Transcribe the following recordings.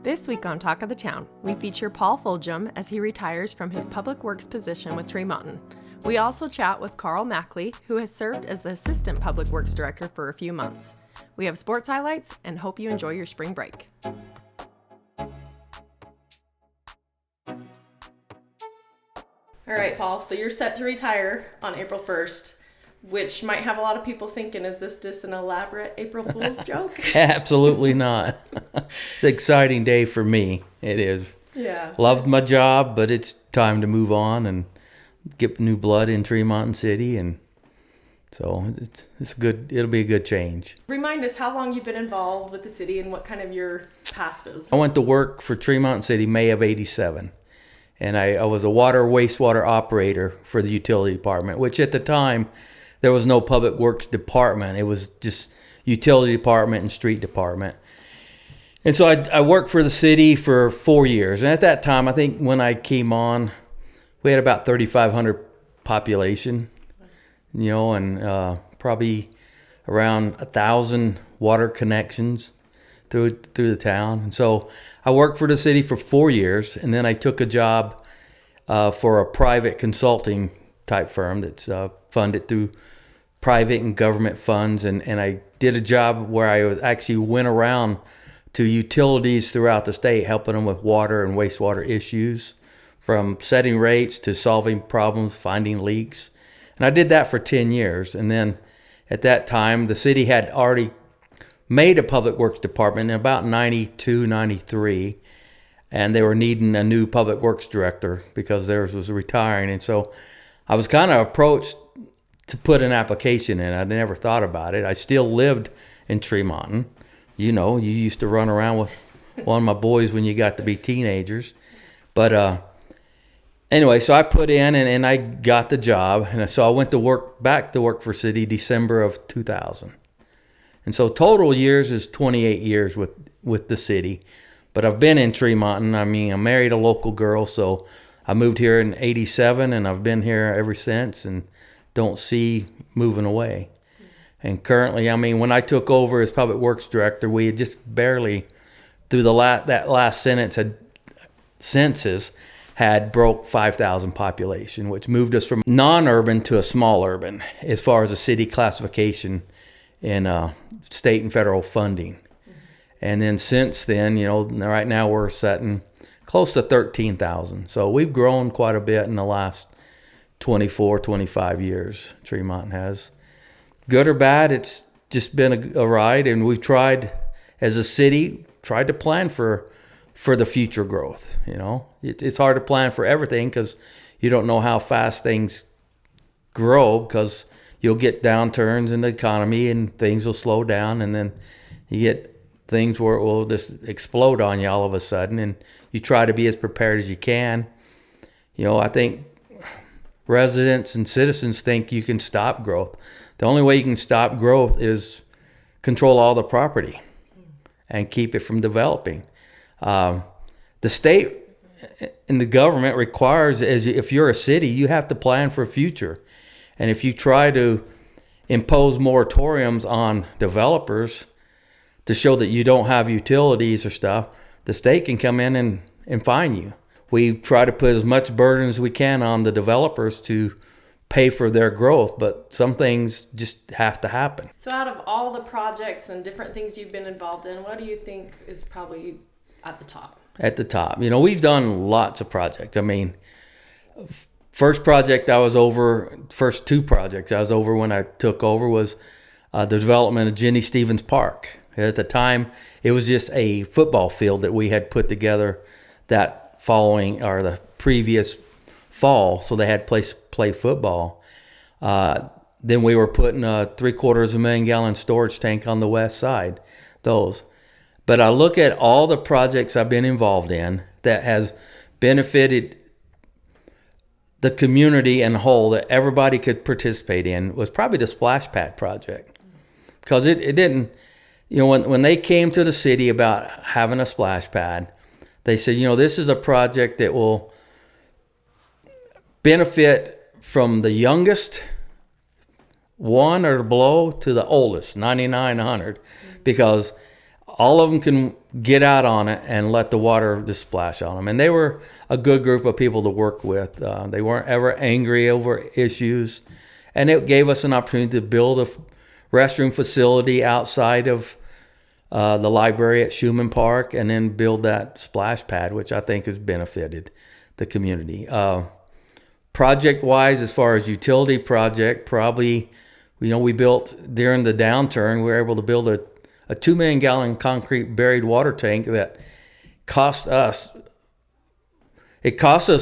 This week on Talk of the Town, we feature Paul Fulgham as he retires from his public works position with Tremonton. We also chat with Carl Mackley, who has served as the Assistant Public Works Director for a few months. We have sports highlights and hope you enjoy your spring break. All right, Paul, so you're set to retire on April 1st, which might have a lot of people thinking, is this just an elaborate April Fool's joke? Absolutely not. It's an exciting day for me. It is. Yeah. Loved my job, but it's time to move on and get new blood in Tremonton City, and so it's good. It'll be a good change. Remind us how long you've been involved with the city and what kind of your past is. I went to work for Tremonton City May of '87, and I was a wastewater operator for the utility department, which at the time there was no public works department. It was just utility department and street department. And so I worked for the city for 4 years. And at that time, I think when I came on, we had about 3,500 population, and probably around 1,000 water connections through the town. And so I worked for the city for 4 years, and then I took a job for a private consulting type firm that's funded through private and government funds, and I did a job where I went around to utilities throughout the state, helping them with water and wastewater issues, from setting rates to solving problems, finding leaks. And I did that for 10 years. And then at that time, the city had already made a public works department in about 92, 93, and they were needing a new public works director because theirs was retiring. And so I was kind of approached to put an application in. I never thought about it. I still lived in Tremonton. You used to run around with one of my boys when you got to be teenagers. But anyway, so I put in and I got the job. And so I went back to work for city December of 2000. And so total years is 28 years with the city. But I've been in Tremonton. I married a local girl, so I moved here in 87, and I've been here ever since and don't see moving away. And currently, when I took over as Public Works Director, we had just barely, through that last census, had broke 5,000 population, which moved us from non-urban to a small urban as far as a city classification in state and federal funding. And then since then, right now we're setting close to 13,000. So we've grown quite a bit in the last 24, 25 years. Tremonton has. Good or bad, it's just been a ride, and we've tried, as a city, to plan for the future growth. It's hard to plan for everything because you don't know how fast things grow, because you'll get downturns in the economy and things will slow down, and then you get things where it will just explode on you all of a sudden, and you try to be as prepared as you can. I think residents and citizens think you can stop growth. The only way you can stop growth is control all the property and keep it from developing. The state and the government requires, if you're a city, you have to plan for a future. And if you try to impose moratoriums on developers to show that you don't have utilities or stuff, the state can come in and fine you. We try to put as much burden as we can on the developers to pay for their growth, but some things just have to happen. So out of all the projects and different things you've been involved in, what do you think is probably at the top? At the top. We've done lots of projects. First two projects I was over when I took over was the development of Jenny Stevens Park. At the time, it was just a football field that we had put together that following or the previous fall, so they had place play football. Then we were putting a 750,000 gallon storage tank on the west side. But I look at all the projects I've been involved in that has benefited the community in whole, that everybody could participate in, was probably the splash pad project, because it didn't. When they came to the city about having a splash pad, they said, this is a project that will benefit from the youngest one or below to the oldest, 99, 100, because all of them can get out on it and let the water just splash on them. And they were a good group of people to work with. They weren't ever angry over issues. And it gave us an opportunity to build a restroom facility outside of the library at Schumann Park, and then build that splash pad, which I think has benefited the community. Project-wise, as far as utility project, probably, we built during the downturn, we were able to build a 2 million gallon concrete buried water tank that cost us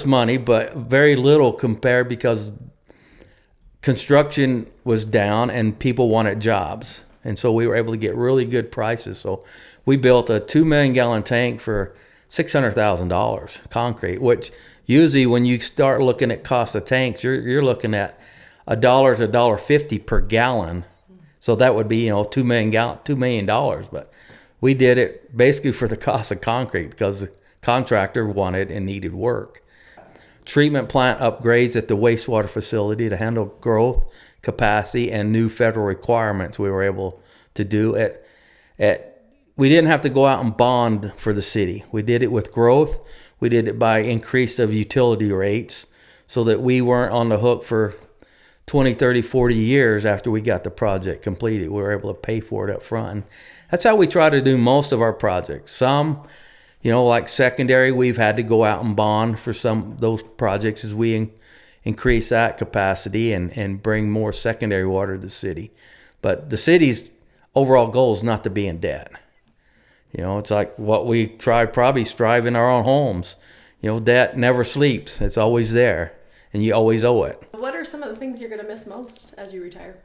money, but very little compared, because construction was down and people wanted jobs. And so we were able to get really good prices. So we built a 2 million gallon tank for $600,000 concrete, which usually when you start looking at cost of tanks, you're looking at $1 to $1.50 per gallon. So that would be, $2 million. But we did it basically for the cost of concrete, because the contractor wanted and needed work. Treatment plant upgrades at the wastewater facility to handle growth, capacity, and new federal requirements we were able to do. We didn't have to go out and bond for the city. We did it with growth. We did it by increase of utility rates, so that we weren't on the hook for 20, 30, 40 years after we got the project completed. We were able to pay for it up front. And that's how we try to do most of our projects. Some, like secondary, we've had to go out and bond for some of those projects as we increase that capacity and bring more secondary water to the city. But the city's overall goal is not to be in debt. It's like what we probably strive in our own homes. Debt never sleeps. It's always there, and you always owe it. What are some of the things you're going to miss most as you retire?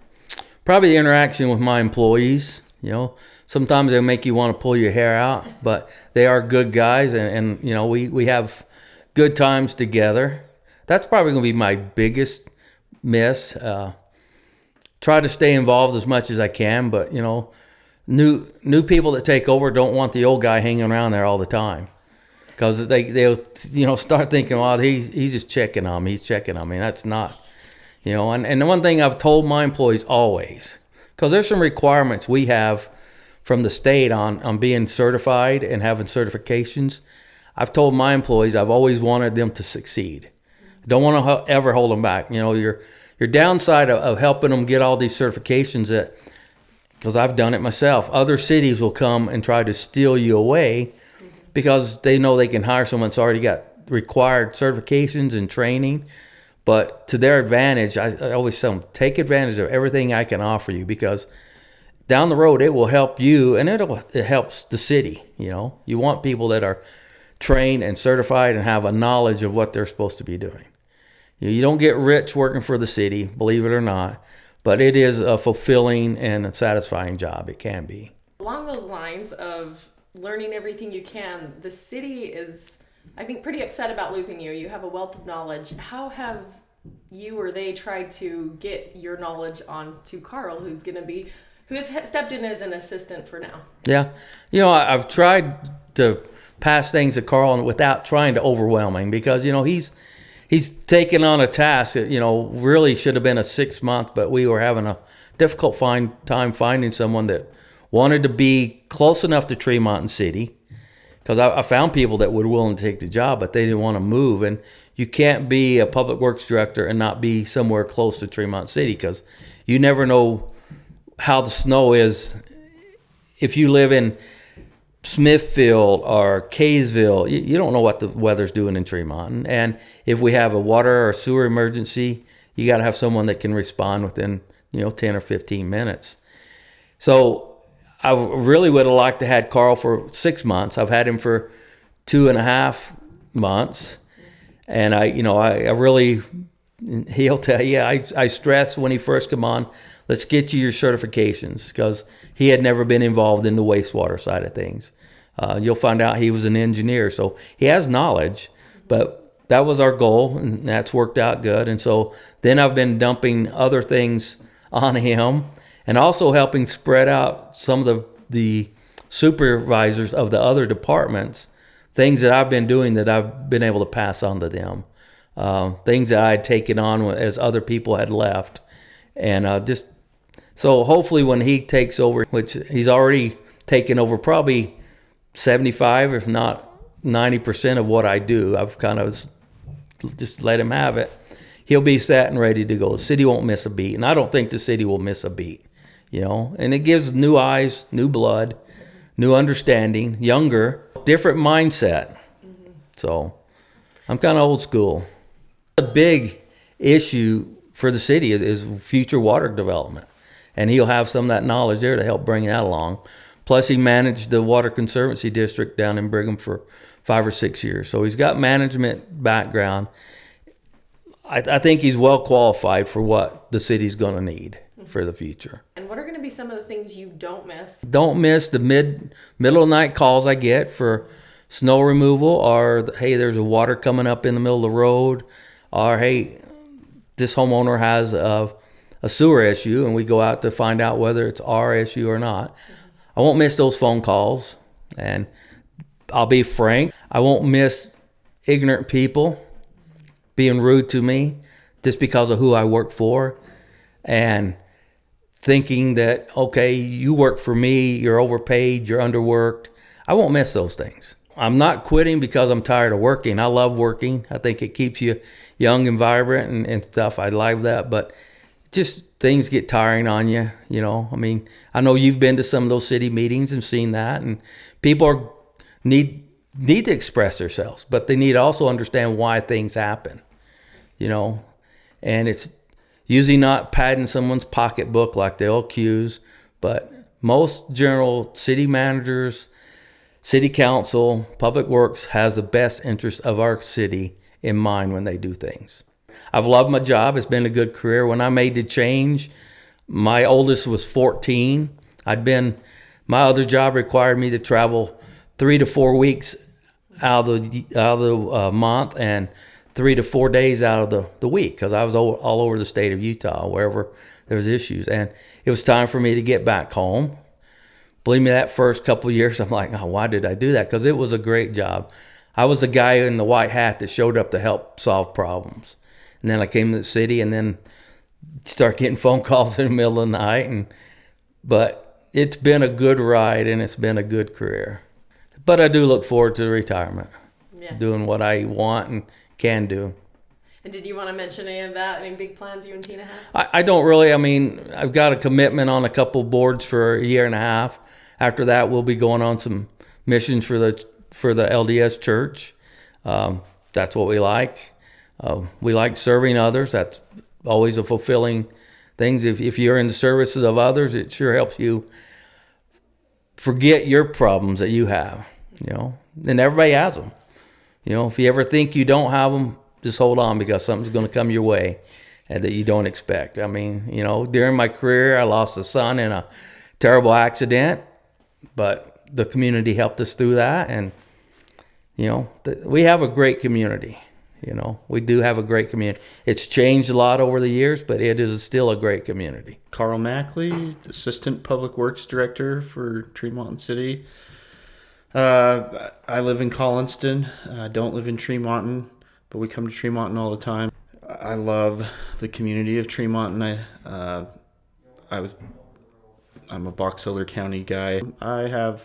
Probably the interaction with my employees. Sometimes they make you want to pull your hair out, but they are good guys, and we have good times together. That's probably going to be my biggest miss. Try to stay involved as much as I can, but new people that take over don't want the old guy hanging around there all the time, because they'll start thinking, well, he's just checking on me. He's checking on me. That's not, and the one thing I've told my employees always, because there's some requirements we have from the state on being certified and having certifications. I've told my employees I've always wanted them to succeed. Don't want to ever hold them back. Your downside of helping them get all these certifications, that, because I've done it myself, other cities will come and try to steal you away, because they know they can hire someone that's already got required certifications and training. But to their advantage, I always tell them, take advantage of everything I can offer you, because down the road it will help you, and it helps the city. You want people that are trained and certified and have a knowledge of what they're supposed to be doing. You don't get rich working for the city, believe it or not, but it is a fulfilling and a satisfying job. It can be. Along those lines of learning everything you can, the city is, I think, pretty upset about losing you. You have a wealth of knowledge. How have you or they tried to get your knowledge on to Carl, who has stepped in as an assistant for now? Yeah. I've tried to pass things to Carl without trying to overwhelm him, because, he's taken on a task that, really should have been a 6-month, but we were having a difficult time finding someone that wanted to be close enough to Tremonton City, because I found people that were willing to take the job, but they didn't want to move. And you can't be a public works director and not be somewhere close to Tremonton City, because you never know how the snow is. If you live in Smithfield or Kaysville, you don't know what the weather's doing in Tremonton. And if we have a water or sewer emergency, you got to have someone that can respond within 10 or 15 minutes. So I really would have liked to had Carl for 6 months. I've had him for 2.5 months, and I really, he'll tell you, I stress when he first come on, let's get you your certifications, because he had never been involved in the wastewater side of things. You'll find out he was an engineer, so he has knowledge, but that was our goal, and that's worked out good. And so then I've been dumping other things on him, and also helping spread out some of the supervisors of the other departments, things that I've been doing that I've been able to pass on to them, things that I had taken on as other people had left. And so hopefully when he takes over, which he's already taken over probably 75, if not 90% of what I do. I've kind of just let him have it. He'll be set and ready to go. The city won't miss a beat, and I don't think the city will miss a beat, And it gives new eyes, new blood, new understanding, younger, different mindset. So I'm kind of old school. A big issue for the city is future water development, and he'll have some of that knowledge there to help bring that along. Plus, he managed the Water Conservancy District down in Brigham for 5 or 6 years, so he's got management background. I think he's well qualified for what the city's going to need for the future. And what are going to be some of the things you don't miss? Don't miss the middle of the night calls I get for snow removal, or hey, there's a water coming up in the middle of the road, or hey, this homeowner has a sewer issue, and we go out to find out whether it's our issue or not. I won't miss those phone calls, and I'll be frank, I won't miss ignorant people being rude to me just because of who I work for, and thinking that, okay, you work for me, you're overpaid, you're underworked. I won't miss those things. I'm not quitting because I'm tired of working. I love working. I think it keeps you young and vibrant and stuff. I like that, but just things get tiring on you, I mean, I know you've been to some of those city meetings and seen that, and people need to express themselves, but they need to also understand why things happen, and it's usually not padding someone's pocketbook like they'll accuse, but most general city managers, city council, public works has the best interest of our city in mind when they do things. I've loved my job. It's been a good career. When I made the change, my oldest was 14. My other job required me to travel 3 to 4 weeks out of the month, and 3 to 4 days out of the week, because I was all over the state of Utah, wherever there was issues. And it was time for me to get back home. Believe me, that first couple of years, I'm like, oh, why did I do that? Because it was a great job. I was the guy in the white hat that showed up to help solve problems. And then I came to the city, and then start getting phone calls in the middle of the night. But it's been a good ride, and it's been a good career. But I do look forward to retirement, doing what I want and can do. And did you want to mention any of that? Any big plans you and Tina have? I don't really. I mean, I've got a commitment on a couple boards for a year and a half. After that, we'll be going on some missions for the LDS church. That's what we like. We like serving others. That's always a fulfilling thing. If you're in the services of others, it sure helps you forget your problems that you have, and everybody has them. If you ever think you don't have them, just hold on, because something's going to come your way and that you don't expect. I mean, during my career, I lost a son in a terrible accident, but the community helped us through that. And, we have a great community. We do have a great community. It's changed a lot over the years, but it is still a great community. Carl Mackley, Assistant Public Works Director for Tremonton City. I live in Collinston. I don't live in Tremonton, but we come to Tremonton all the time. I love the community of Tremonton. I'm a Box Elder County guy. I have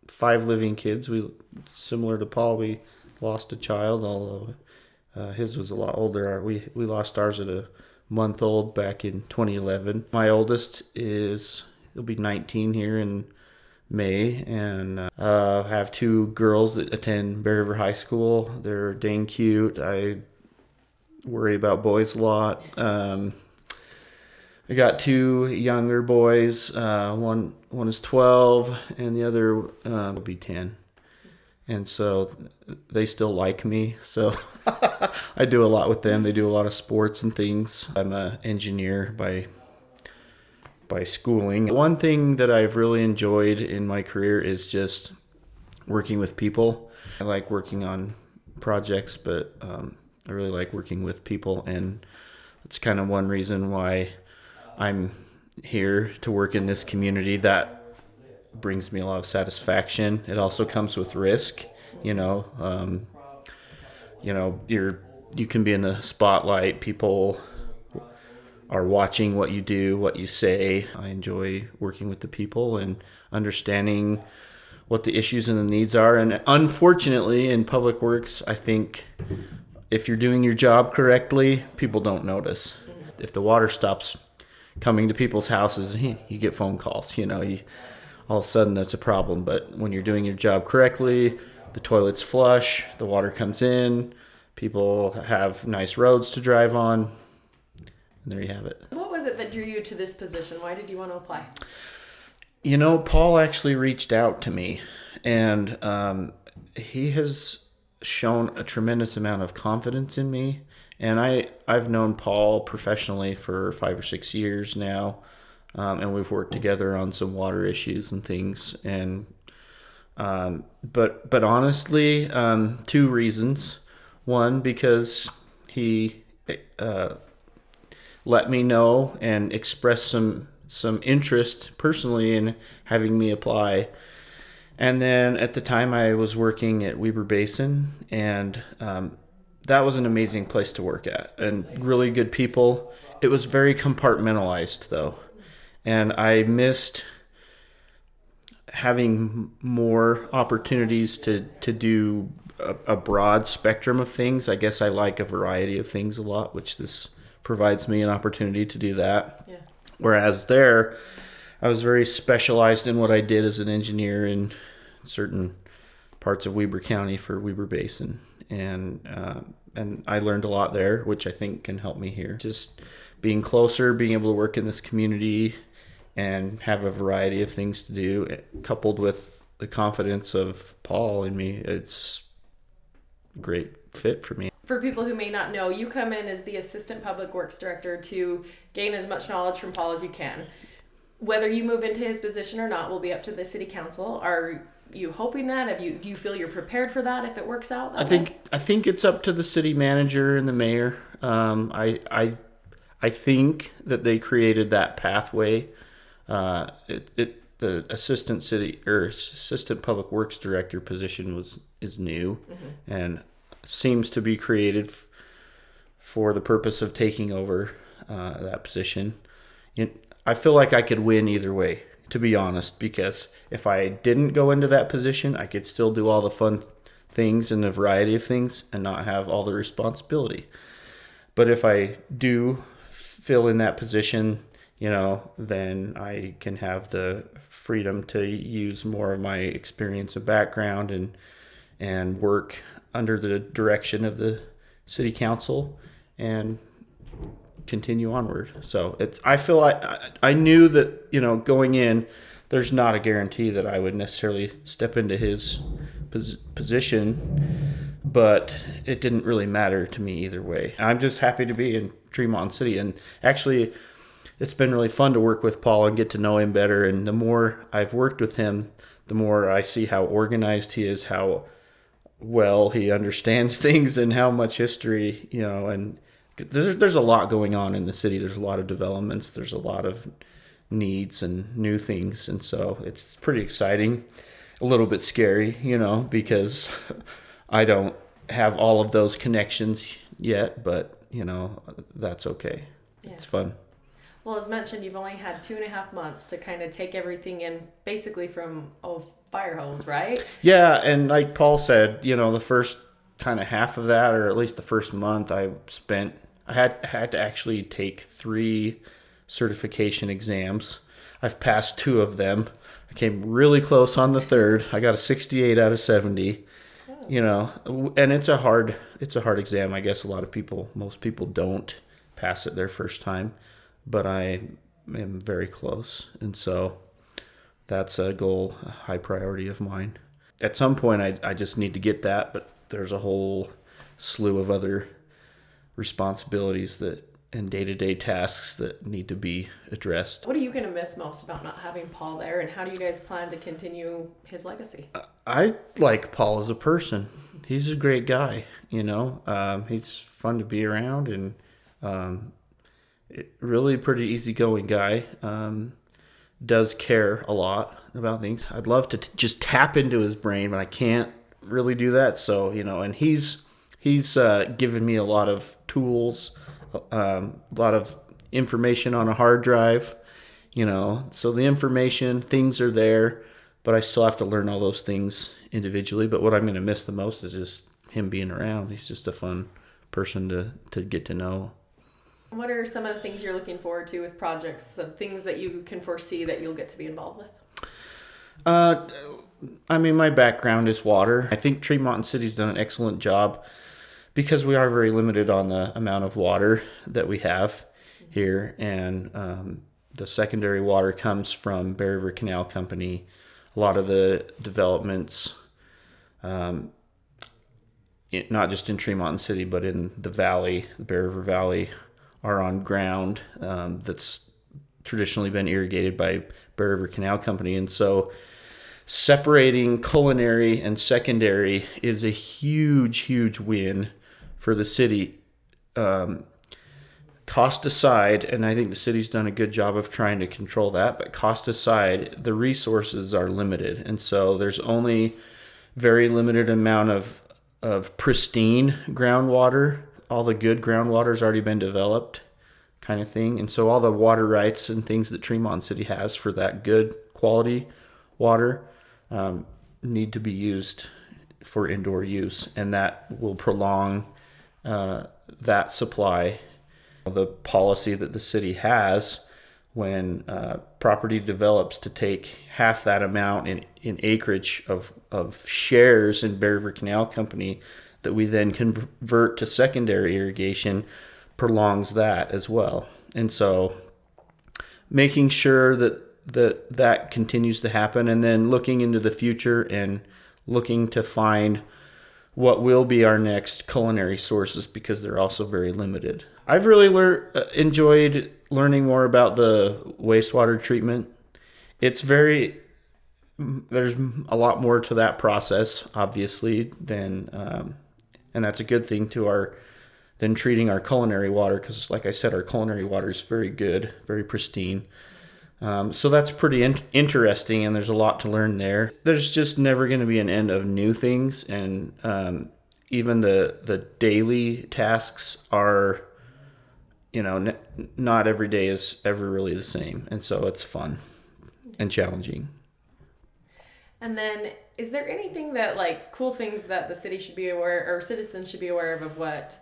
5 living kids. Similar to Paul, we lost a child, although his was a lot older. We lost ours at a month old back in 2011. My oldest he'll be 19 here in May, and have 2 girls that attend Bear River High School. They're dang cute. I worry about boys a lot. I got 2 younger boys. One is 12, and the other will be 10. And so they still like me. So I do a lot with them. They do a lot of sports and things. I'm an engineer by schooling. One thing that I've really enjoyed in my career is just working with people. I like working on projects, but I really like working with people, and it's kind of one reason why I'm here to work in this community. That brings me a lot of satisfaction. It also comes with risk, you can be in the spotlight. People are watching what you do, what you say. I enjoy working with the people and understanding what the issues and the needs are. And unfortunately, in public works, I think if you're doing your job correctly, people don't notice. If the water stops coming to people's houses, you get phone calls, all of a sudden that's a problem. But when you're doing your job correctly, the toilet's flush, the water comes in, people have nice roads to drive on, and there you have it. What was it that drew you to this position? Why did you want to apply? Paul actually reached out to me, and he has shown a tremendous amount of confidence in me. And I've known Paul professionally for 5 or 6 years now, and we've worked together on some water issues and things. And but honestly, 2 reasons. One, because he let me know and express some interest personally in having me apply. And then at the time I was working at Weber Basin, and that was an amazing place to work at, and really good people. It was very compartmentalized though, and I missed having more opportunities to do a broad spectrum of things. I guess I like a variety of things a lot, which this provides me an opportunity to do that. Yeah. Whereas there, I was very specialized in what I did as an engineer in certain parts of Weber County for Weber Basin. And I learned a lot there, which I think can help me here. Just being closer, being able to work in this community and have a variety of things to do, coupled with the confidence of Paul in me, it's a great fit for me. For people who may not know, you come in as the Assistant Public Works Director to gain as much knowledge from Paul as you can. Whether you move into his position or not will be up to the City Council. Are you hoping that? Do you feel you're prepared for that if it works out? I think it's up to the city manager and the mayor. I think that they created that pathway. The assistant public works director position is new, and seems to be created for the purpose of taking over that position. I feel like I could win either way, to be honest, because if I didn't go into that position, I could still do all the fun things and a variety of things and not have all the responsibility. But if I do fill in that position, then I can have the freedom to use more of my experience and background and work under the direction of the city council and continue onward. So I feel like I knew that, going in, there's not a guarantee that I would necessarily step into his position, but it didn't really matter to me either way. I'm just happy to be in Tremonton City, and actually it's been really fun to work with Paul and get to know him better. And the more I've worked with him, the more I see how organized he is, how well he understands things, and how much history, and there's a lot going on in the city. There's a lot of developments. There's a lot of needs and new things. And so it's pretty exciting, a little bit scary, because I don't have all of those connections yet, but, that's okay. Yeah. It's fun. Well, as mentioned, you've only had 2.5 months to kind of take everything in basically from a fire hose, right? Yeah. And like Paul said, the first kind of half of that, or at least the first month, I had to actually take 3 certification exams. I've passed 2 of them. I came really close on the 3rd. I got a 68 out of 70. Oh. And it's a hard exam. I guess most people don't pass it their first time, but I am very close. And so that's a goal, a high priority of mine. At some point, I just need to get that, but there's a whole slew of other responsibilities and day-to-day tasks that need to be addressed. What are you going to miss most about not having Paul there, and how do you guys plan to continue his legacy? I like Paul as a person. He's a great guy, he's fun to be around, and really pretty easygoing guy. Does care a lot about things. I'd love to just tap into his brain, but I can't really do that. So, and he's given me a lot of tools, a lot of information on a hard drive, so the information, things are there, but I still have to learn all those things individually. But what I'm going to miss the most is just him being around. He's just a fun person to get to know. What are some of the things you're looking forward to with projects, the things that you can foresee that you'll get to be involved with? My background is water. I think Tremonton City's done an excellent job because we are very limited on the amount of water that we have here. And the secondary water comes from Bear River Canal Company. A lot of the developments, not just in Tremonton City, but in the valley, the Bear River Valley, are on ground that's traditionally been irrigated by Bear River Canal Company. And so separating culinary and secondary is a huge, huge win for the city. Cost aside, and I think the city's done a good job of trying to control that, but cost aside, the resources are limited. And so there's only very limited amount of pristine groundwater. All the good groundwater has already been developed, kind of thing. And so all the water rights and things that Tremonton City has for that good quality water need to be used for indoor use, and that will prolong that supply. The policy that the city has when property develops to take half that amount in acreage of shares in Bear River Canal Company that we then convert to secondary irrigation prolongs that as well. And so making sure that continues to happen, and then looking into the future and looking to find what will be our next culinary sources, because they're also very limited. I've really enjoyed learning more about the wastewater treatment. There's a lot more to that process, obviously, and that's a good thing than treating our culinary water, because like I said, our culinary water is very good, very pristine. So that's pretty interesting, and there's a lot to learn there. There's just never going to be an end of new things, and even the daily tasks are, not every day is ever really the same, and so it's fun and challenging. And then, is there anything that, cool things that the city should be aware, or citizens should be aware of what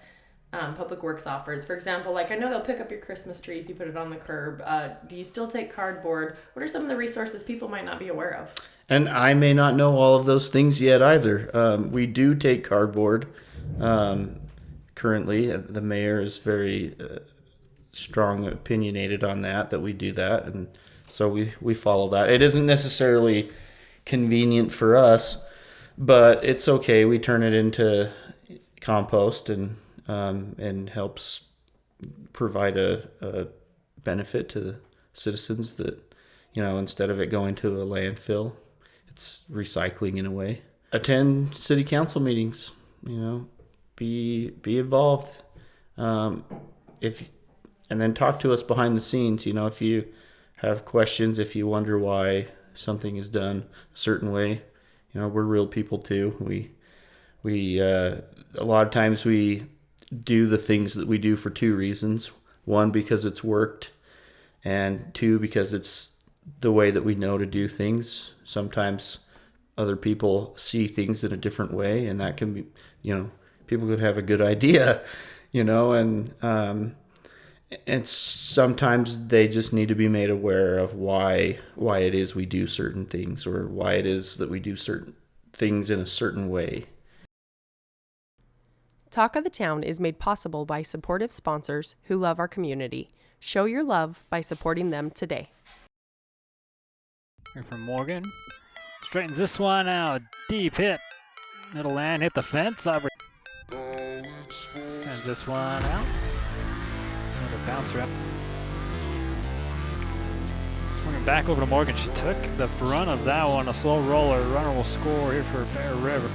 Public Works offers? For example, I know they'll pick up your Christmas tree if you put it on the curb. Do you still take cardboard? What are some of the resources people might not be aware of? And I may not know all of those things yet either. We do take cardboard. Currently, the mayor is very strong opinionated on that we do that, and so we follow that. It isn't necessarily convenient for us, but it's okay. We turn it into compost and helps provide a benefit to the citizens that, instead of it going to a landfill, it's recycling in a way. Attend city council meetings, be involved. And then talk to us behind the scenes, if you have questions, if you wonder why something is done a certain way, we're real people too. We a lot of times we do the things that we do for two reasons. One, because it's worked, and two, because it's the way that we know to do things. Sometimes other people see things in a different way, and that can be, people could have a good idea, and sometimes they just need to be made aware of why it is we do certain things, or why it is that we do certain things in a certain way. Talk of the Town is made possible by supportive sponsors who love our community. Show your love by supporting them today. Here from Morgan. Straightens this one out. Deep hit. Middle land hit the fence. Sends this one out. Another bouncer out. Swinging back over to Morgan. She took the brunt of that one. A slow roller. Runner will score here for Bear River.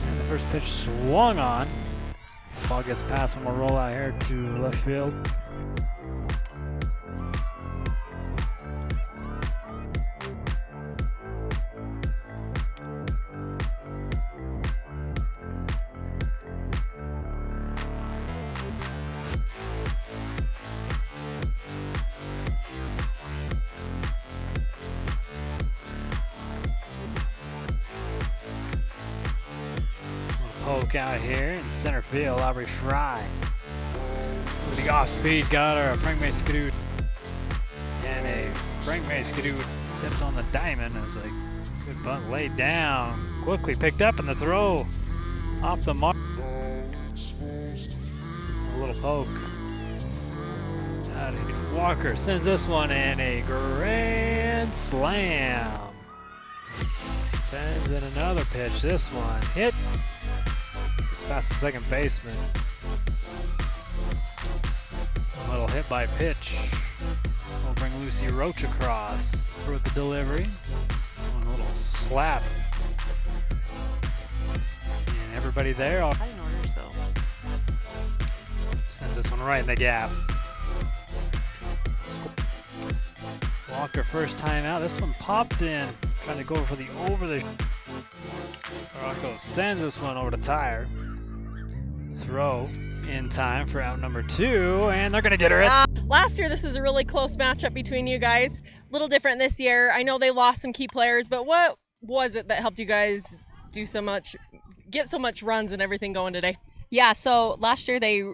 And the first pitch swung on. Ball gets past and will roll out here to left field. poke out here in center field. Aubrey Fry with the off-speed gutter. Frank Mace-Cadoot. And a Frank Mace-Cadoot steps on the diamond as a good bunt laid down. Quickly picked up in the throw off the mark. A little poke. Walker sends this one in a grand slam. Sends in another pitch. This one hit. Gets past the second baseman. A little hit by pitch. We'll bring Lucy Roach across for the delivery. A little slap. And everybody there all in order, so sends this one right in the gap. Walker first time out. This one popped in, trying to go for the over the. Rocco sends this one over to Tyre. Throw in time for out number 2, and they're gonna get her in. Last year, this was a really close matchup between you guys. A little different this year. I know they lost some key players, but what was it that helped you guys do so much, get so much runs and everything going today? Yeah, so last year they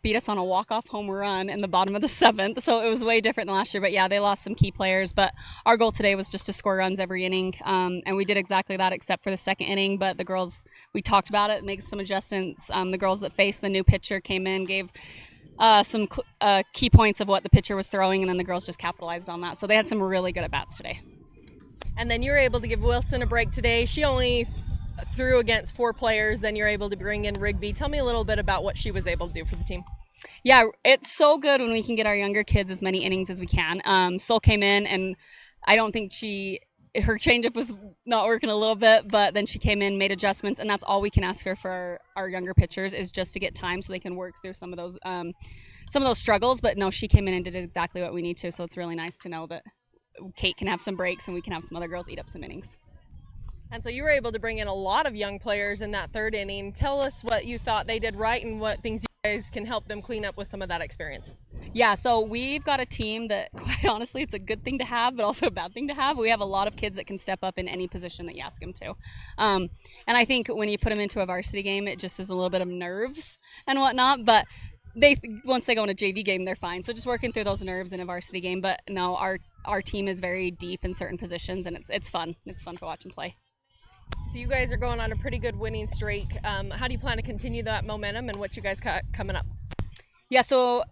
beat us on a walk-off home run in the bottom of the 7th, so it was way different than last year. But yeah, they lost some key players, but our goal today was just to score runs every inning, and we did exactly that except for the second inning. But the girls, we talked about it, made some adjustments. The girls that faced the new pitcher came in, gave some key points of what the pitcher was throwing, and then the girls just capitalized on that. So they had some really good at-bats today. And then you were able to give Wilson a break today. She only threw against 4 players, then you're able to bring in Rigby. Tell me a little bit about what she was able to do for the team. Yeah, it's so good when we can get our younger kids as many innings as we can. Sol came in, and I don't think her changeup was not working a little bit, but then she came in, made adjustments, and that's all we can ask her for our younger pitchers is just to get time so they can work through some of those struggles. But no, she came in and did exactly what we need to, so it's really nice to know that Kate can have some breaks and we can have some other girls eat up some innings. And so you were able to bring in a lot of young players in that 3rd inning. Tell us what you thought they did right and what things you guys can help them clean up with some of that experience. Yeah, so we've got a team that, quite honestly, it's a good thing to have, but also a bad thing to have. We have a lot of kids that can step up in any position that you ask them to. And I think when you put them into a varsity game, it just is a little bit of nerves and whatnot, but once they go in a JV game, they're fine. So just working through those nerves in a varsity game. But no, our team is very deep in certain positions, and it's fun. It's fun to watch them play. So you guys are going on a pretty good winning streak. How do you plan to continue that momentum, and what you guys got coming up? Yeah, so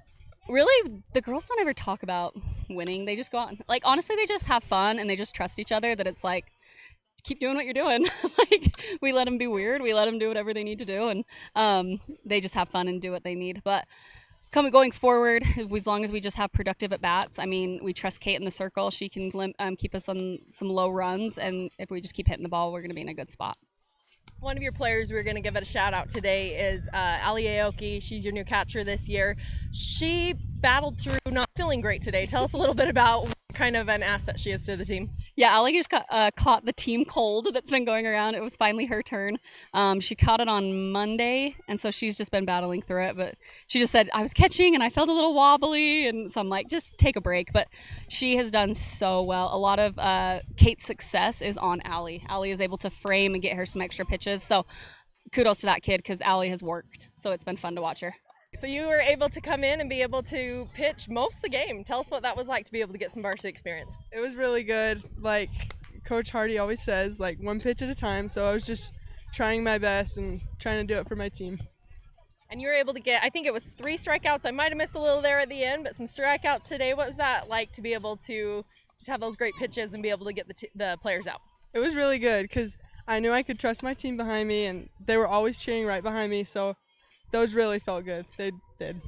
really the girls don't ever talk about winning. They just go on. Like, honestly, they just have fun, and they just trust each other that it's like, keep doing what you're doing. Like, we let them be weird. We let them do whatever they need to do, and they just have fun and do what they need. But going forward, as long as we just have productive at-bats, I mean, we trust Kate in the circle. She can keep us on some low runs, and if we just keep hitting the ball, we're going to be in a good spot. One of your players we're going to give it a shout out today is Ali Aoki. She's your new catcher this year. She battled through not feeling great today. Tell us a little bit about what kind of an asset she is to the team. Yeah, Ali just caught the team cold that's been going around. It was finally her turn. She caught it on Monday, and so she's just been battling through it. But she just said, I was catching, and I felt a little wobbly, and so I'm like, just take a break. But she has done so well. A lot of Kate's success is on Ali. Ali is able to frame and get her some extra pitches. So kudos to that kid, because Ali has worked. So it's been fun to watch her. So you were able to come in and be able to pitch most of the game. Tell us what that was like to be able to get some varsity experience. It was really good. Like Coach Hardy always says, like, one pitch at a time. So I was just trying my best and trying to do it for my team. And you were able to get, I think it was 3 strikeouts. I might have missed a little there at the end, but some strikeouts today. What was that like to be able to just have those great pitches and be able to get the players out? It was really good because I knew I could trust my team behind me, and they were always cheering right behind me. So those really felt good. They did.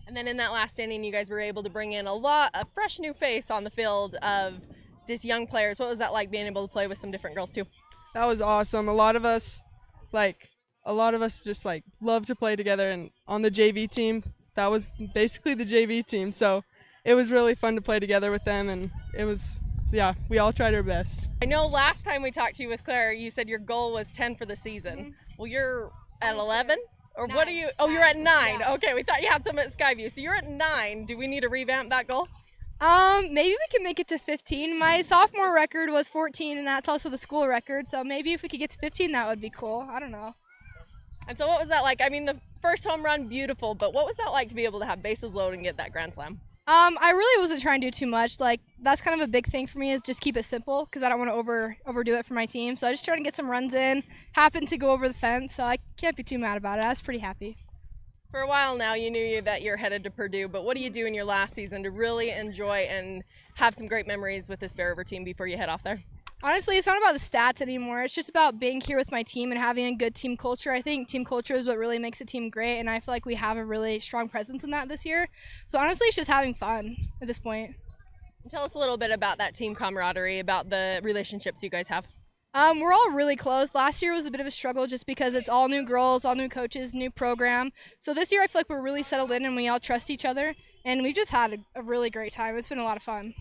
And then in that last inning, you guys were able to bring in a fresh new face on the field of just young players. What was that like, being able to play with some different girls too? That was awesome. A lot of us just like love to play together, and on the JV team, that was basically the JV team. So it was really fun to play together with them, and it was, yeah, we all tried our best. I know last time we talked to you with Claire, you said your goal was 10 for the season. Mm-hmm. Well, you're at 11? Or 9. What are you? Oh, you're at 9. Yeah. Okay, we thought you had some at Skyview. So you're at 9. Do we need to revamp that goal? Maybe we can make it to 15. My sophomore record was 14, and that's also the school record. So maybe if we could get to 15, that would be cool. I don't know. And so what was that like? I mean, the first home run, beautiful, but what was that like to be able to have bases loaded and get that grand slam? I really wasn't trying to do too much. Like, that's kind of a big thing for me, is just keep it simple, because I don't want to overdo it for my team. So I just try to get some runs in. Happened to go over the fence, so I can't be too mad about it. I was pretty happy. For a while now, you knew that you're headed to Purdue, but what do you do in your last season to really enjoy and have some great memories with this Bear River team before you head off there? Honestly, it's not about the stats anymore. It's just about being here with my team and having a good team culture. I think team culture is what really makes a team great, and I feel like we have a really strong presence in that this year. So honestly, it's just having fun at this point. Tell us a little bit about that team camaraderie, about the relationships you guys have. We're all really close. Last year was a bit of a struggle just because it's all new girls, all new coaches, new program. So this year I feel like we're really settled in and we all trust each other, and we've just had a really great time. It's been a lot of fun.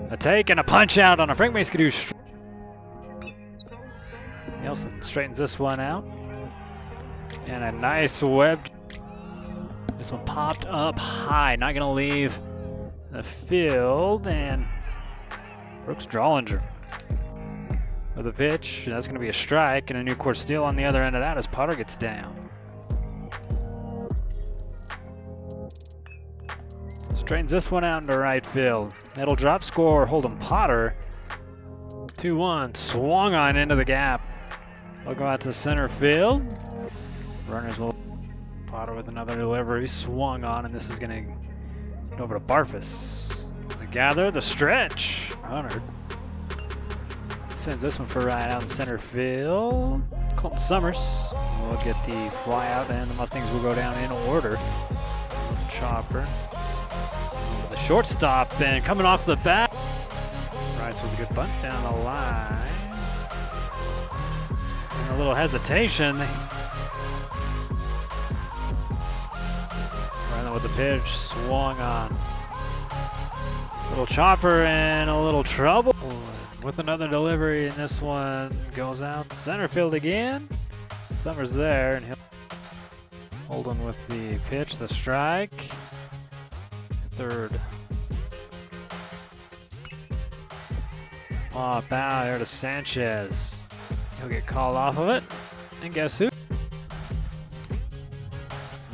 A take and a punch out on a Frank Maskadoo. Nielsen straightens this one out. And a nice web. This one popped up high, not going to leave the field. And Brooks Drollinger with a pitch. That's going to be a strike, and a new court steal on the other end of that as Potter gets down. Straightens this one out into right field. It'll drop score, Holden Potter. 2-1, swung on into the gap. We'll go out to center field. Runners will. Potter with another delivery, swung on, and this is going to get over to Barfus. The gather, the stretch. Hunter sends this one for right out in center field. Colton Summers will get the fly out, and the Mustangs will go down in order. Chopper. The shortstop, and coming off the bat. Rice with a good bunt down the line. And a little hesitation. Running with the pitch, swung on. Little chopper and a little trouble. With another delivery, and this one goes out center field again. Summers there, and he'll hold on with the pitch, the strike. Third. Pop out here to Sanchez. He'll get called off of it. And guess who?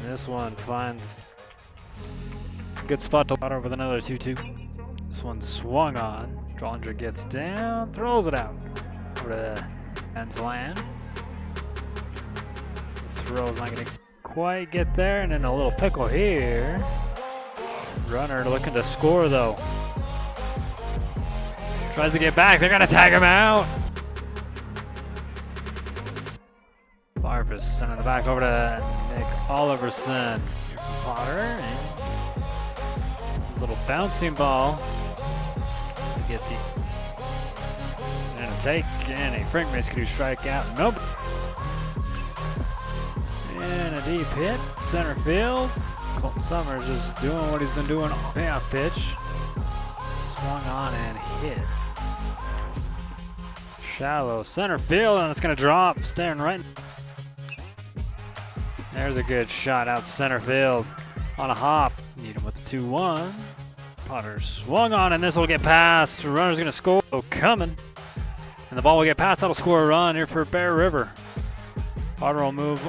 This one finds a good spot to water with another 2-2. This one swung on. Drollinger gets down, throws it out over to Ben's land. Throw's not going to quite get there, and then a little pickle here. Runner looking to score though. Tries to get back, they're going to tag him out. Barfus sending the back over to Nick Oliverson. Here from Potter, and a little bouncing ball. Get the and a take and a Frank Maskadoo strikeout. Nope. And a deep hit, center field. Colton Summers is doing what he's been doing on payoff pitch. Swung on and hit. Shallow center field, and it's going to drop. Staring right. There's a good shot out center field on a hop. Need him with the 2-1. Potter swung on, and this will get past. The runner's going to score. Oh, coming. And the ball will get past. That'll score a run here for Bear River. Potter will move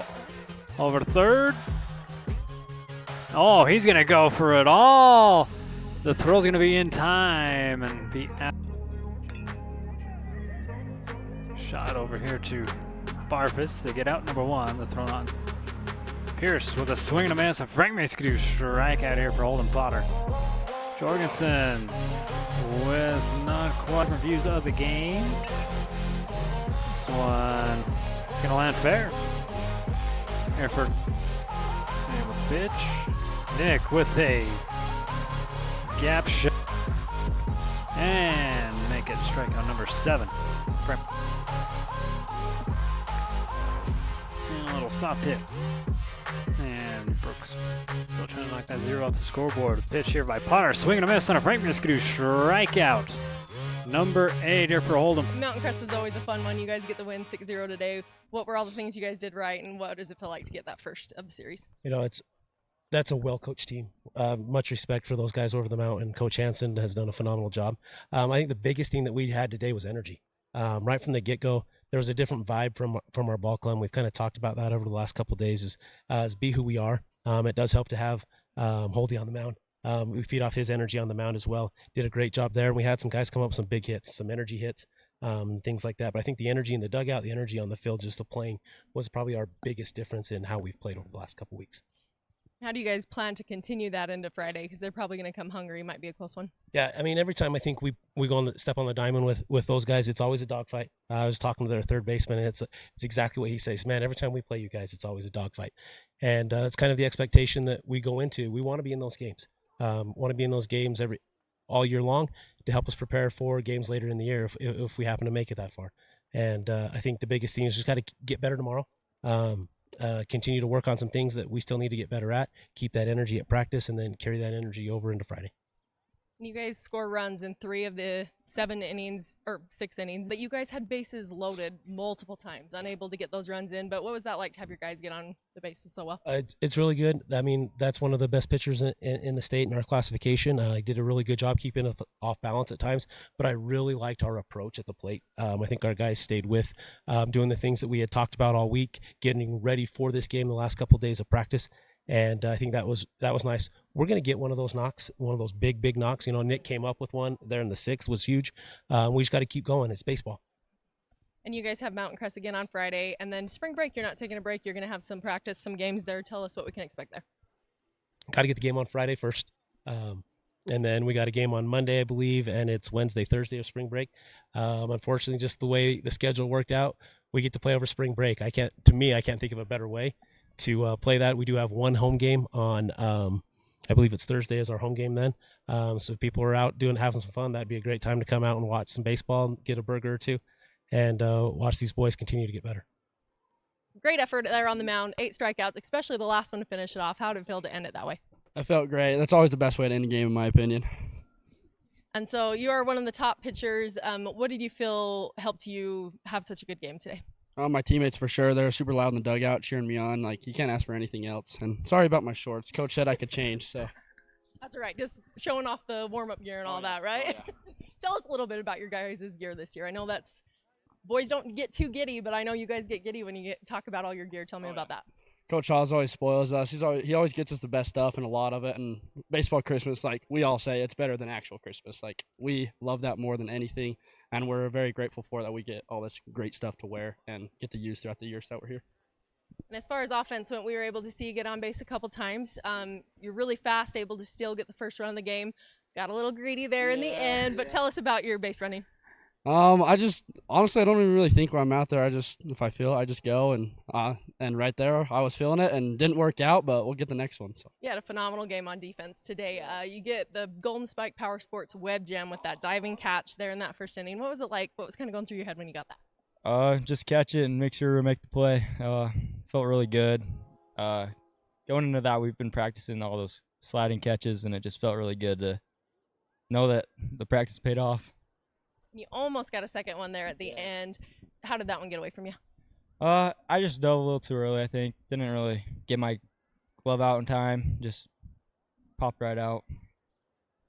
over to third. Oh, he's going to go for it all. The throw's going to be in time and be out. Shot over here to Barfus. They get out number one. The throw on. Pierce with a swing and a miss. And Frank Maskadoo strike out here for Holden Potter. Jorgensen with not quite reviews of the game. This one is going to land fair. Here for Sam pitch. Nick with a gap shot. And make it strikeout number 7. And a little soft hit. And Brooks still trying to knock that 0 off the scoreboard. Pitch here by Potter. Swing and a miss on a Frank Maskadoo strikeout. Number 8 here for Holden. Mountain Crest is always a fun one. You guys get the win 6-0 today. What were all the things you guys did right, and what does it feel like to get that first of the series? You know, that's a well-coached team. Much respect for those guys over the mountain. Coach Hansen has done a phenomenal job. I think the biggest thing that we had today was energy. Right from the get-go, there was a different vibe from our ball club. We've kind of talked about that over the last couple of days is be who we are. It does help to have Holdy on the mound. We feed off his energy on the mound as well. Did a great job there. And we had some guys come up with some big hits, some energy hits, things like that. But I think the energy in the dugout, the energy on the field, just the playing was probably our biggest difference in how we've played over the last couple of weeks. How do you guys plan to continue that into Friday? Because they're probably going to come hungry. Might be a close one. Yeah, I mean, every time I think we go on step on the diamond with those guys, it's always a dogfight. I was talking to their third baseman, and it's exactly what he says. Man, every time we play you guys, it's always a dogfight. And it's kind of the expectation that we go into. We want to be in those games. Want to be in those games all year long to help us prepare for games later in the year if we happen to make it that far. And I think the biggest thing is just got to get better tomorrow. Continue to work on some things that we still need to get better at, keep that energy at practice, and then carry that energy over into Friday. You guys score runs in 3 of the 7 innings, or 6 innings, but you guys had bases loaded multiple times, unable to get those runs in. But what was that like to have your guys get on the bases so well? It's really good. I mean, that's one of the best pitchers in the state in our classification. He did a really good job keeping us off balance at times, but I really liked our approach at the plate. I think our guys stayed with doing the things that we had talked about all week, getting ready for this game the last couple of days of practice. And I think that was nice. We're going to get one of those knocks, one of those big knocks. You know, Nick came up with one there in the 6th, was huge. We just got to keep going. It's baseball. And you guys have Mountain Crest again on Friday. And then spring break, you're not taking a break. You're going to have some practice, some games there. Tell us what we can expect there. Got to get the game on Friday first. And then we got a game on Monday, I believe, and it's Wednesday, Thursday of spring break. Unfortunately, just the way the schedule worked out, we get to play over spring break. I can't think of a better way to play that. We do have one home game on, I believe it's Thursday is our home game then. So if people are out having some fun, that'd be a great time to come out and watch some baseball, get a burger or two, and watch these boys continue to get better. Great effort there on the mound, 8 strikeouts, especially the last one to finish it off. How did it feel to end it that way? I felt great. That's always the best way to end a game, in my opinion. And so you are one of the top pitchers. What did you feel helped you have such a good game today? My teammates, for sure, they're super loud in the dugout, cheering me on. Like, you can't ask for anything else. And sorry about my shorts. Coach said I could change, so. That's all right. Just showing off the warm-up gear and all that, right? Oh, yeah. Tell us a little bit about your guys' gear this year. I know boys don't get too giddy, but I know you guys get giddy when you talk about all your gear. Tell me about that. Coach Hawes always spoils us. He always gets us the best stuff and a lot of it. And baseball Christmas, like we all say, it's better than actual Christmas. Like, we love that more than anything. And we're very grateful for that we get all this great stuff to wear and get to use throughout the years that we're here. And as far as offense went, we were able to see you get on base a couple times. You're really fast, able to still get the first run of the game. Got a little greedy there in the end, but tell us about your base running. Honestly, I don't even really think when I'm out there. If I feel it, I just go, and right there, I was feeling it, and didn't work out, but we'll get the next one. So. You had a phenomenal game on defense today. You get the Golden Spike Power Sports web gem with that diving catch there in that first inning. What was it like? What was kind of going through your head when you got that? Just catch it and make sure we make the play. Felt really good. Going into that, we've been practicing all those sliding catches, and it just felt really good to know that the practice paid off. You almost got a second one there at the end. How did that one get away from you? I just dove a little too early, I think. Didn't really get my glove out in time. Just popped right out.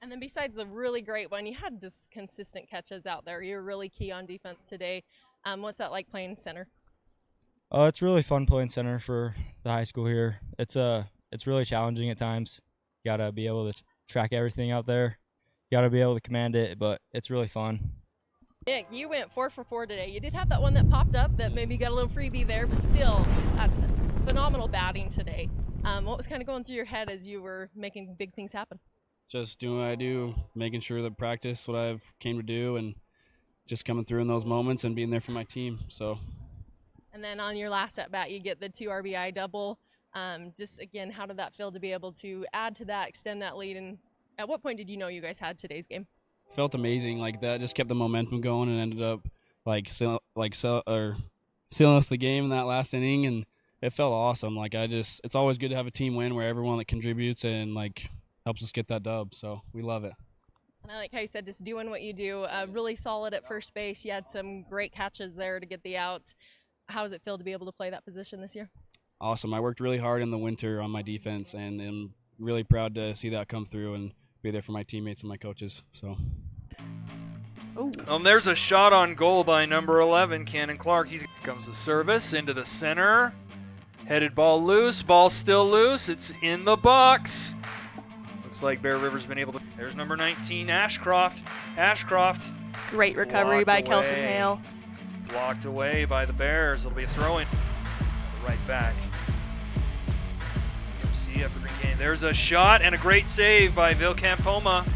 And then besides the really great one, you had just consistent catches out there. You were really key on defense today. What's that like playing center? It's really fun playing center for the high school here. It's really challenging at times. You got to be able to track everything out there. You got to be able to command it, but it's really fun. Nick, you went 4 for 4 today. You did have that one that popped up that maybe got a little freebie there, but still, that's phenomenal batting today. What was kind of going through your head as you were making big things happen? Just doing what I do, making sure that practice what I've came to do, and just coming through in those moments and being there for my team. So. And then on your last at bat, you get the 2 RBI double. Just again, how did that feel to be able to add to that, extend that lead, and at what point did you know you guys had today's game? Felt amazing. Like, that just kept the momentum going and ended up sealing us the game in that last inning, and it felt awesome. Like, it's always good to have a team win where everyone that contributes and like helps us get that dub. So we love it. And I like how you said just doing what you do. Really solid at first base. You had some great catches there to get the outs. How does it feel to be able to play that position this year? Awesome. I worked really hard in the winter on my defense, and I'm really proud to see that come through and be there for my teammates and my coaches. So. There's a shot on goal by number 11, Cannon Clark. Here comes the service into the center. Headed ball loose. Ball still loose. It's in the box. Looks like Bear River's been able to. There's number 19, Ashcroft. Ashcroft. Great recovery by Kelson Hale. Blocked away by the Bears. It'll be a throw-in. Right back. CF for Green Canyon. There's a shot and a great save by Vilcampoma.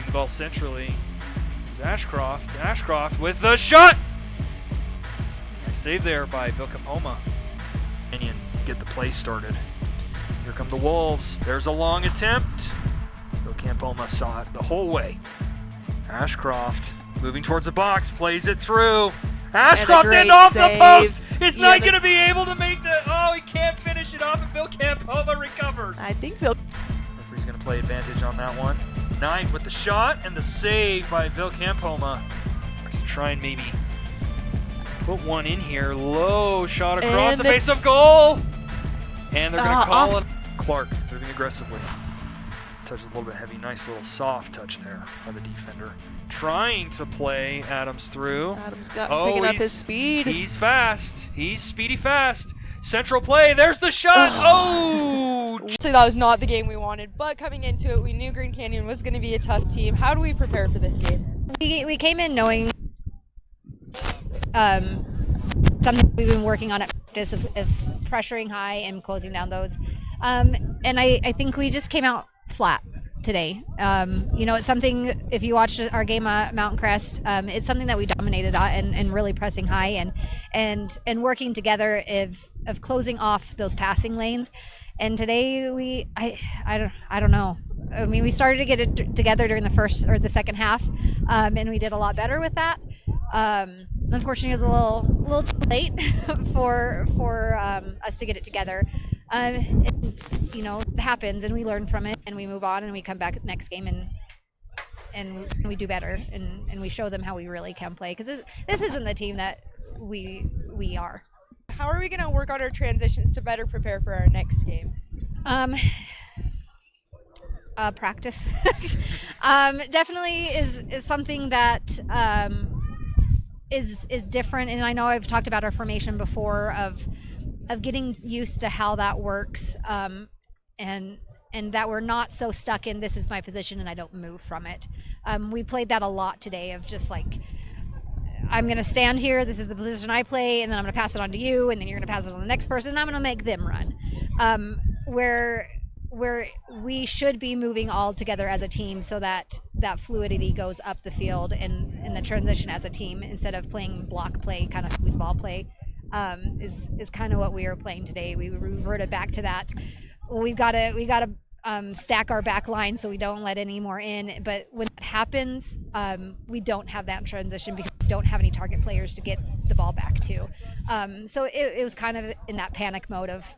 The ball centrally. There's Ashcroft. Ashcroft with the shot! Nice save there by Vilcampoma. Canyon get the play started. Here come the Wolves. There's a long attempt. Vilcampoma saw it the whole way. Ashcroft moving towards the box, plays it through. Ashcroft and off the post! He's not going to be able to make the... Oh, he can't finish it off, and Vilcampoma recovers. I think Referee's going to play advantage on that one. Knight with the shot and the save by Vilcampoma. Let's try and maybe put one in here. Low shot across the face of goal. And they're going to call it. Clark moving aggressively. Touch a little bit heavy. Nice little soft touch there by the defender. Trying to play Adams through. Adams picking up his speed. He's fast. He's speedy fast. Central play. There's the shot. Oh! So that was not the game we wanted, but coming into it, we knew Green Canyon was going to be a tough team. How do we prepare for this game? We came in knowing something we've been working on at practice of pressuring high and closing down those. And I think we just came out flat today. It's something, if you watched our game at Mountain Crest, it's something that we dominated at and really pressing high and working together of closing off those passing lanes. And today I don't know. I mean, we started to get it together during the first or the second half, and we did a lot better with that. Unfortunately, it was a little too late for us to get it together. It happens, and we learn from it, and we move on, and we come back next game and we do better, and we show them how we really can play, because this isn't the team that we are. How are we going to work on our transitions to better prepare for our next game? Practice. Definitely is something that is different, and I know I've talked about our formation before of getting used to how that works, and that we're not so stuck in, this is my position and I don't move from it. We played that a lot today, of just like, I'm going to stand here, this is the position I play, and then I'm going to pass it on to you, and then you're going to pass it on to the next person, and I'm going to make them run. Where we should be moving all together as a team, so that fluidity goes up the field and the transition as a team, instead of playing block play, kind of foosball play, is kind of what we were playing today. We reverted back to that. Well, we got to stack our back line so we don't let any more in. But when that happens, we don't have that transition, because we don't have any target players to get the ball back to. So it was kind of in that panic mode of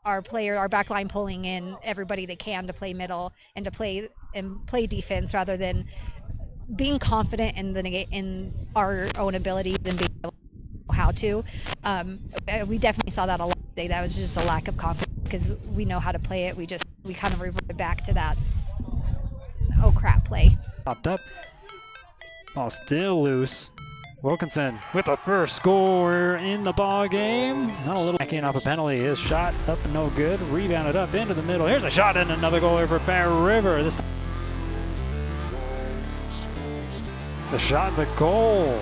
our back line pulling in everybody they can to play middle and to play defense, rather than being confident in our own abilities and being able to know how to. We definitely saw that a lot today. That was just a lack of confidence, because we know how to play it. We kind of reverted back to that oh crap play. Popped up. Ball still loose. Wilkinson with the first score in the ball game. Not a little backing off a penalty. His shot up and no good. Rebounded up into the middle. Here's a shot and another goal over Bear River. This time. The shot, the goal.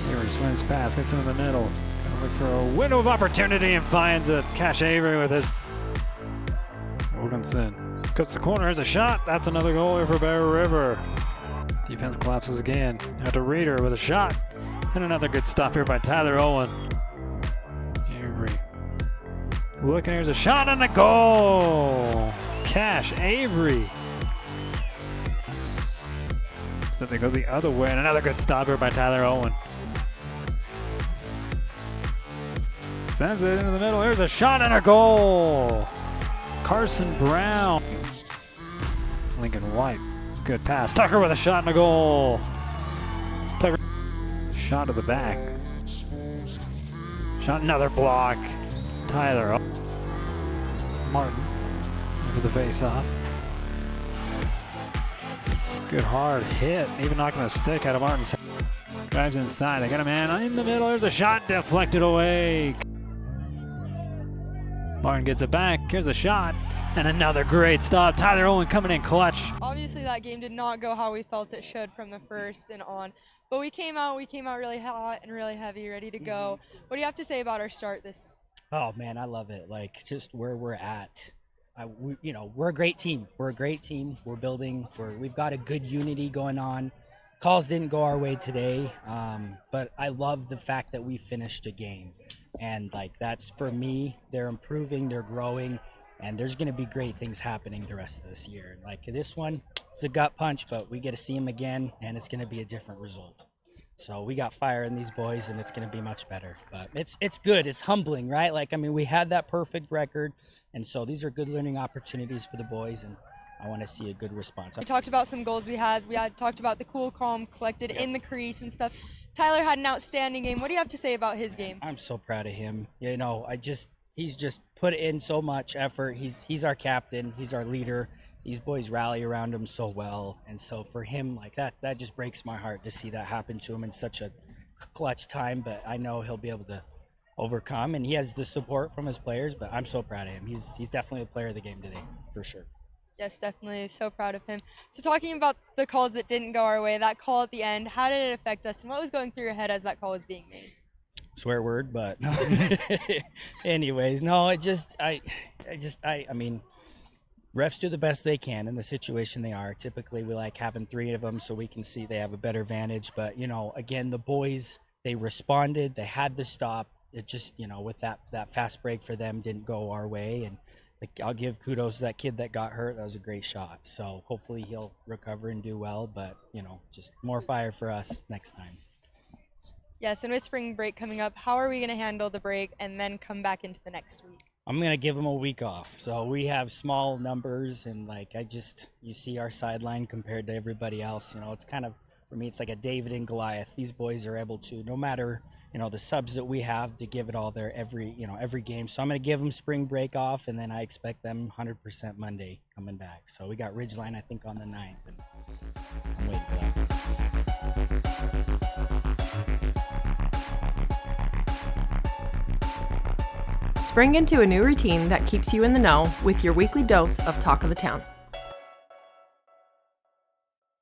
Here he swims past, gets into the middle. Gonna look for a window of opportunity and finds it. Cash Avery with his. Wilkinson cuts the corner. Here's a shot. That's another goal over Bear River. Defense collapses again. Out to Reeder with a shot. And another good stop here by Tyler Owen. Avery. Looking, here's a shot and a goal. Cash Avery. So they go the other way. And another good stop here by Tyler Owen. Sends it into the middle. Here's a shot and a goal. Carson Brown. Lincoln White. Good pass. Tucker with a shot and a goal. Tucker. Shot to the back. Shot, another block. Tyler. Martin. Over the face off. Good hard hit, even knocking the stick out of Martin's. Drives inside. They got a man in the middle. There's a shot deflected away. Martin gets it back. Here's a shot. And another great stop. Tyler Owen coming in clutch. Obviously that game did not go how we felt it should from the first and on. But we came out really hot and really heavy, ready to go. What do you have to say about our start this? Oh man, I love it. Like just where we're at. We're a great team. We're a great team. We're building. We've got a good unity going on. Calls didn't go our way today, but I love the fact that we finished a game. And like that's for me, they're improving, they're growing, and there's going to be great things happening the rest of this year. Like this one, it's a gut punch, but we get to see them again, and it's going to be a different result. So we got fire in these boys, and it's going to be much better. But it's good. It's humbling, right? Like, I mean, we had that perfect record, and so these are good learning opportunities for the boys, and I want to see a good response. We talked about some goals we had. We had talked about the cool, calm, collected in the crease and stuff. Tyler had an outstanding game. What do you have to say about his game? I'm so proud of him. He's just put in so much effort. He's our captain. He's our leader. These boys rally around him so well. And so for him, like that just breaks my heart to see that happen to him in such a clutch time. But I know he'll be able to overcome, and he has the support from his players. But I'm so proud of him. He's definitely the player of the game today, for sure. Yes, definitely. So proud of him. So talking about the calls that didn't go our way, that call at the end, how did it affect us, and what was going through your head as that call was being made? Swear word, but anyways, no, I mean, refs do the best they can in the situation they are. Typically, we like having 3 of them so we can see they have a better vantage. But, again, the boys, they responded. They had the stop. It just, with that fast break for them didn't go our way. And I'll give kudos to that kid that got hurt. That was a great shot. So hopefully he'll recover and do well. But, just more fire for us next time. Yes, and with spring break coming up, how are we going to handle the break and then come back into the next week? I'm going to give them a week off. So we have small numbers, and you see our sideline compared to everybody else. It's kind of, for me, it's like a David and Goliath. These boys are able to, no matter, the subs that we have, to give it all there every game. So I'm going to give them spring break off, and then I expect them 100% Monday coming back. So we got Ridgeline, I think, on the 9th, and I'm waiting for that. Spring into a new routine that keeps you in the know with your weekly dose of Talk of the Town.